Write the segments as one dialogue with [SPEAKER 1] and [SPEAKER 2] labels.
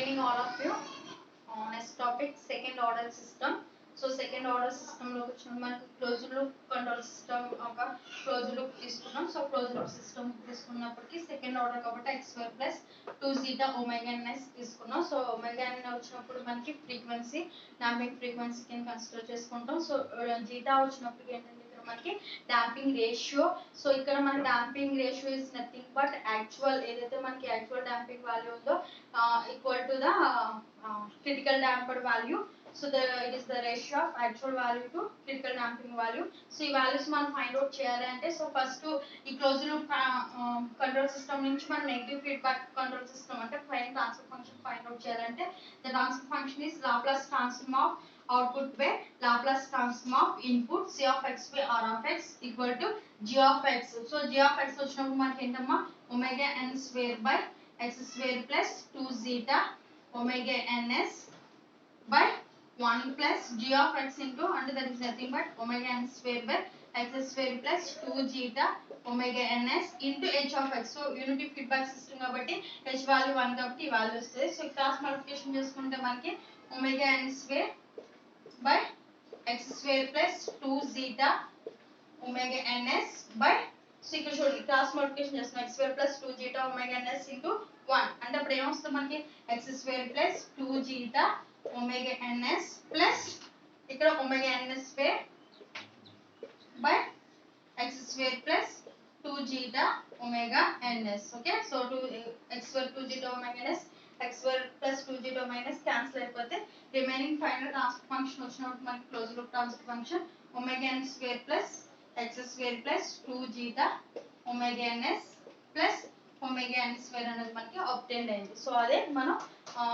[SPEAKER 1] evening all of you. Next topic, second order system. So second order system లో వచ్చిన మనకు closed loop control system ఒక closed loop తీసుకున్నాం. So closed loop system తీసుకున్నప్పటికీ second order కాబట్టి x2 plus 2 zeta omega ns తీసుకున్నాం. So omega n వచ్చినప్పుడు మనకి ఫ్రీక్వెన్సీ డాంపింగ్ ఫ్రీక్వెన్సీ కింద కన్సిడర్ చేసుకుంటాం. సో జీటా వచ్చినప్పుడు ఏంటంటే ఇక్కడ మనకి డాంపింగ్ రేషియో. సో ఇక్కడ మన damping ratio is nothing but actual ఏదైతే మనకి యాక్చువల్ డాంపింగ్ వాల్యూ ఉందో equal to the critical damper value. So it is the ratio of actual value to critical damping value. So ఈ values మనం find out చేయాలి అంటే so first ఈ closed loop control system నుంచి మనం negative feedback control system అంటే transfer function find out చేయాలంటే the transfer function is Laplace transform of output by Laplace transform of input c of x by r of x equal to g of x. So g of x వచ్చినప్పుడు మనకి ఏంటమ్మా omega n square by x square plus 2 zeta omega ns by 1 plus g of x into and that is nothing but omega n square by x square plus 2 zeta omega ns into h of x. So unity feedback system కాబట్టి h value 1 కాబట్టి ఈ value వస్తుంది. So cross multiplication చేసుకుంటే మనకి omega n square by x square plus 2 zeta omega ns by so ఇక్కడ చూడండి cross multiplication చేస్తున్నాం x square plus 2 zeta omega ns into 1 అంటే అప్పుడు ఏమొస్తుంది మనకి x square plus 2 zeta omega ns plus ఇక్కడ omega ns square by x square plus 2 zeta omega ns. Okay, so 2 x square 2 zeta omega ns x square plus 2 zeta omega ns cancel అయిపోతే remaining final transfer function వచ్చినప్పుడు మనకి closed loop transfer function omega n square plus x square plus 2 zeta omega ns plus omega n square అనేది మనకి obtained అయింది. So అదే మనం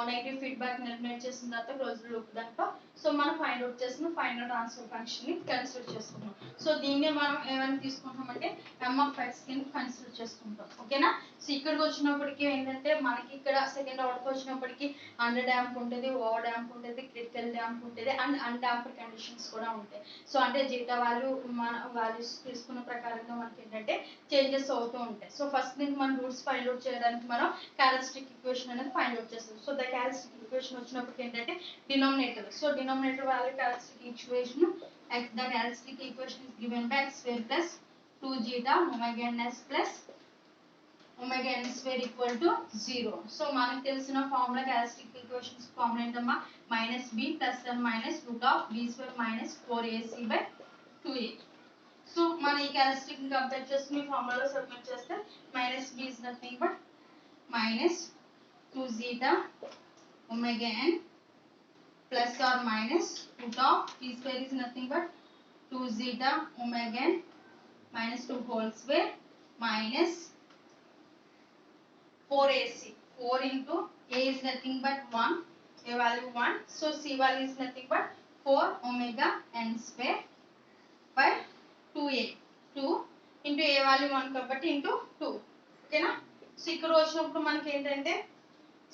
[SPEAKER 1] negative feedback eliminate చేసిన తర్వాత క్లోజ్డ్ లూప్ దాంట్లో సో మనం ఫైండ్ అవుట్ చేసిన ఫైనల్ ట్రాన్స్ఫర్ ఫంక్షన్ ని కన్సిడర్ చేసుకుంటాం. సో దీన్ని మనం ఏమైనా తీసుకుంటామంటే m of x కింద కన్సిడర్ చేసుకుంటాం. ఓకేనా. సో ఇక్కడికి వచ్చినప్పటికీ ఏంటంటే మనకి ఇక్కడ సెకండ్ ఆర్డర్కి వచ్చినప్పటికీ అండర్ డ్యాంప్ ఉంటుంది, ఓవర్ డ్యాంప్ ఉంటుంది, క్రిటికల్ డ్యాంప్ ఉంటుంది అండ్ అన్డాంప్డ్ కండిషన్స్ కూడా ఉంటాయి. సో అంటే జీటా వాల్యూ మన వాల్యూస్ తీసుకున్న ప్రకారంగా మనకి ఏంటంటే చేంజెస్ అవుతూ ఉంటాయి. సో ఫస్ట్ దీనికి మనం రూట్స్ ఫైండ్ అవుట్ చేయడానికి మనం క్యారెక్టరిస్టిక్ ఈక్వేషన్ అనేది ఫైండ్ అవుట్ చేస్తాం. సో ద క్యారెక్టరిస్టిక్ ఈక్వేషన్ వచ్చినప్పుడు ఏంటంటే denominator. So denominator value characteristic equation the characteristic equation is given by x square plus 2 zeta omega ns plus omega n square equal to 0. So మనకి తెలిసిన formula characteristic equations formula ఏంటమ్మా minus b plus or minus root of b square minus 4ac by 2a. So మన ఈ characteristic ని compare చేసి మీ ఫార్ములాలో substitute చేస్తే minus b is nothing but minus 2 zeta omega n plus or minus root of b square is nothing but 2 zeta omega n minus 2 whole square minus 4ac. 4 into a is nothing but 1, a value 1. So c value is nothing but 4 omega n square by 2a. 2 into a value 1 కాబట్టి into 2. ఓకేనా. So ఇక్కడ వచ్చినప్పుడు మనకి ఏంటంటే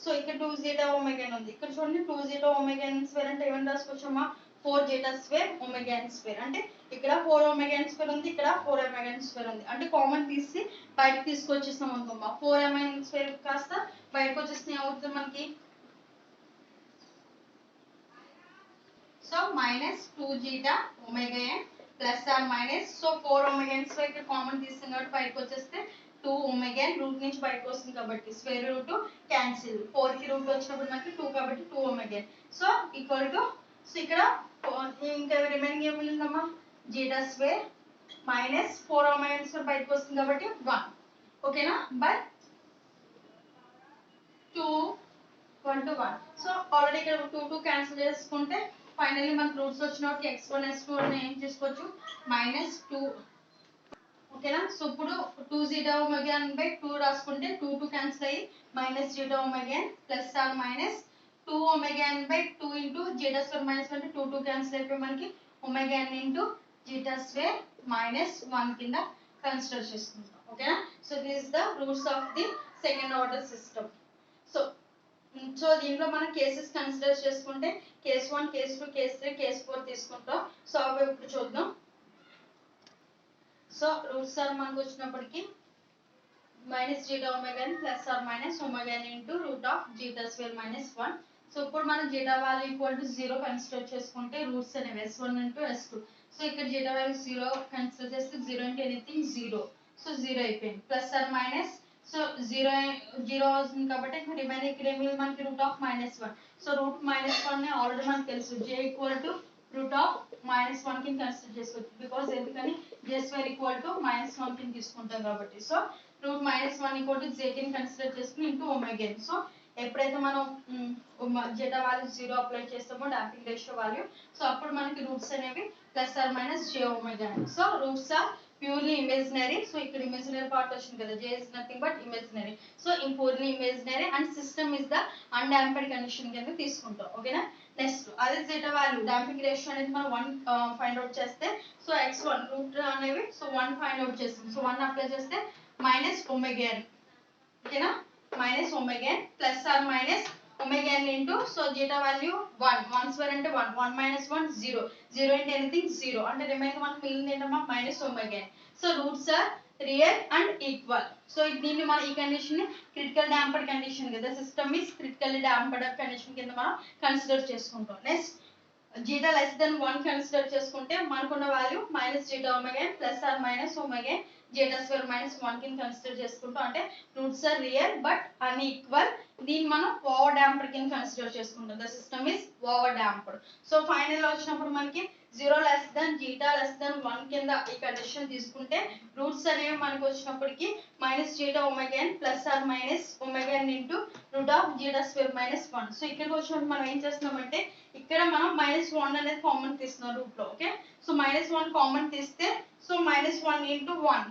[SPEAKER 1] so ఇక్కడ 2 zeta omega n ఉంది. ఇక్కడ చూడండి 2 zeta omega n square అంటే ఏమని రాసుకోవచ్చమ్మా 4 zeta square omega n square. అంటే ఇక్కడ 4 omega n square ఉంది, ఇక్కడ 4 omega n square ఉంది. అంటే కామన్ తీసి బయటకు తీసుకొచ్చేస్తాం అనుకోమ్మా 4 omega n square కాస్త బయటకు వచ్చేస్తే ఏమవుతుంది మనకి so minus 2 zeta omega n plus or minus so 4 omega n square ఇక్కడ కామన్ తీస్తాం కాబట్టి బయటకు వచ్చేస్తే 2 omega n రూట్ నుంచి బయటకు వస్తుంది కాబట్టి స్క్వేర్ రూట్ క్యాన్సిల్ 4 కి రూట్ వచ్చినప్పుడు మనకి 2 కాబట్టి 2 omega n. So equal to so ఇక్కడ ఇంకా రిమైనింగ్ ఏం మిగిలిందమ్మా zeta square minus 4 omega n square బయటకు వస్తుంది కాబట్టి 1. ఓకేనా. By 2 1 to 1. సో ఆల్రెడీ ఇక్కడ 2 2 క్యాన్సిల్ చేసుకుంటే ఫైనల్లీ మనకు రూట్స్ వచ్చినప్పుడు x1 x2 అని ఏం చేసుకోవచ్చు -2. ఓకేనా. సో ఇప్పుడు 2 zeta omega n by 2 రాసుకుంటే 2 2 క్యాన్సిల్ అయ్యి minus zeta omega n plus or minus 2 omega n by 2 into zeta square minus 1 2 2 cancel అయిపోయి మనకి omega n into zeta square minus 1 కింద కన్సిడర్ చేసుకుంటాం. ఓకేనా. So this is the roots of the second order system. So దీంట్లో మనం cases consider చేసుకుంటే case 1 case 2 case 3 case 4 తీసుకుంటాం. So అవి ఇప్పుడు చూద్దాం. సో రూట్స్ ఆర్ మనకు వచ్చినప్పటికీ minus zeta omega n plus or minus omega n into root of zeta square minus 1. So ఇప్పుడు మనం zeta value equal to 0 consider చేసుకుంటే రూట్స్ అనేవి s1 into s2. సో ఇక్కడ జీటా వాల్యూ 0 కన్సిడర్ చేస్తే 0 into anything 0. So 0 అయిపోయింది plus or minus so 0 వస్తుంది కాబట్టి remaining ఇక్కడ ఏమి మనకి రూట్ ఆఫ్ -1. సో రూట్ -1 ని ఆల్రెడీ మనకు తెలుసు j equal to root of -1 కింద కన్సిడర్ చేసుకోవచ్చు బికాజ్ ఎందుకని j స్క్వేర్ ఈక్వల్ టు -1 కింద తీసుకుంటాం కాబట్టి. So root -1 equal to j కింద కన్సిడర్ చేసుకుని ఇంటూ ఒమేగా n. సో ఎప్పుడైతే మనం జీటా వాల్యూ 0 అప్లై చేస్తామో డాంపింగ్ రేషియో వాల్యూ సో అప్పుడు మనకి రూట్స్ అనేవి plus or minus j omega n. So roots are purely imaginary. So ఇక్కడ ఇమేజినరీ పార్ట్ వచ్చింది కదా j is nothing but imaginary. So purely imaginary and system is the undamped condition కింద తీసుకుంటాం. ఓకేనా. Next అదే జీటా వాల్యూ డాంపింగ్ రేషియో అనేది మనం 1 find out చేస్తే సో x1 రూట్ అనేవి సో 1 ఫైండ్ అవుట్ చేస్తాం. సో 1 అప్లై చేస్తే మైనస్ ఒమేగా n. ఓకేనా minus omega n plus or minus omega n into so zeta value 1 square అంటే 1 minus 1 0 0 into anything 0 అంటే remaining మనకు మిగిలింది ఏంటమ్మా minus omega n. So roots are real and equal. So దీన్ని మనం ఈ కండిషన్ ని క్రిటికల్ డాంపర్డ్ కండిషన్ కదా system is critically damped condition కింద మనం కన్సిడర్ చేసుకుంటాం. Next zeta less than 1 consider చేసుకుంటే మనకున్న value minus zeta omega n plus or minus omega n zeta square -1 కింద కన్సిడర్ చేసుకుంటాం. అంటే roots are real but unequal. దీన్ని మనం ఓవర్ డాంప్డ్ కింద కన్సిడర్ చేసుకుంటాం. The system is over damped. So final వచ్చినప్పుడు మనకి 0 less than zeta less than 1 కింద ఈ కండిషన్ తీసుకుంటే రూట్స్ అనేవి మనకు వచ్చినప్పటికి minus zeta omega n plus or minus omega n into root of zeta square -1. So ఇక్కడికి వచ్చినప్పుడు మనం ఏం చేస్తున్నామంటే ఇక్కడ మనం -1 అనేది కామన్ తీస్తున్నాం రూట్ లో. ఓకే. సో -1 కామన్ తీస్తే సో -1 into 1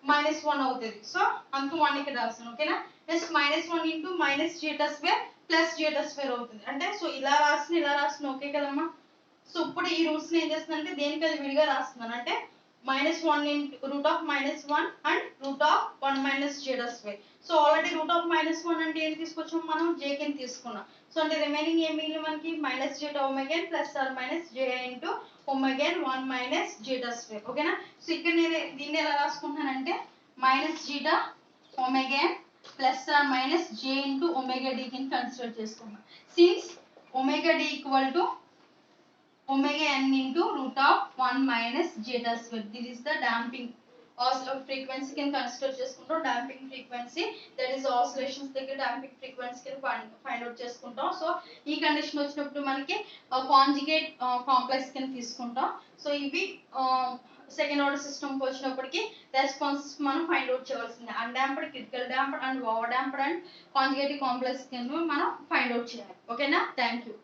[SPEAKER 1] -1 అవుతుంది. సో అంత 1 ఇక్కడ రాస్తాను. ఓకేనా. Next -1 into minus zeta square plus zeta square అవుతుంది. అంటే సో ఇలా రాసిన ఓకే కదమ్మా. సో ఇప్పుడు ఈ రూట్స్ ని ఏం చేస్తున్నానంటే దేనికి అది విడిగా రాస్తున్నాను. అంటే -1 into root of -1 and root of 1 minus zeta square. So already root of -1 అంటే ఏం తీసుకొచ్చాం మనం j కింద తీసుకున్నాం. సో అంటే రిమైనింగ్ ఏం మిగిలి మనకి minus zeta omega n plus or minus j into omega n 1 minus zeta square. ఓకేనా. సో ఇక్కడ నేను దీన్ని ఎలా రాసుకుంటానంటే minus zeta omega n plus or minus j into omega d కింద కన్సిడర్ చేసుకున్నాం. Since omega d equal to omega n into root of 1 minus zeta square. This is the damping frequency can consider చేసుకుంటాం. damping frequency that is oscillations దగ్గర damping frequency కి find out చేసుకుంటాం. So ఈ condition వచ్చినప్పుడు మనకి conjugate complex కింద తీసుకుంటాం. So ఇవి సెకండ్ ఆర్డర్ సిస్టమ్ వచ్చినప్పటికి రెస్పాన్స్ మనం ఫైండ్ అవుట్ చేయవలసింది. అన్డాంప్డ్ critical damped and over damped and conjugative complex కింద మనం ఫైండ్ అవుట్ చేయాలి. ఓకేనా. Thank you.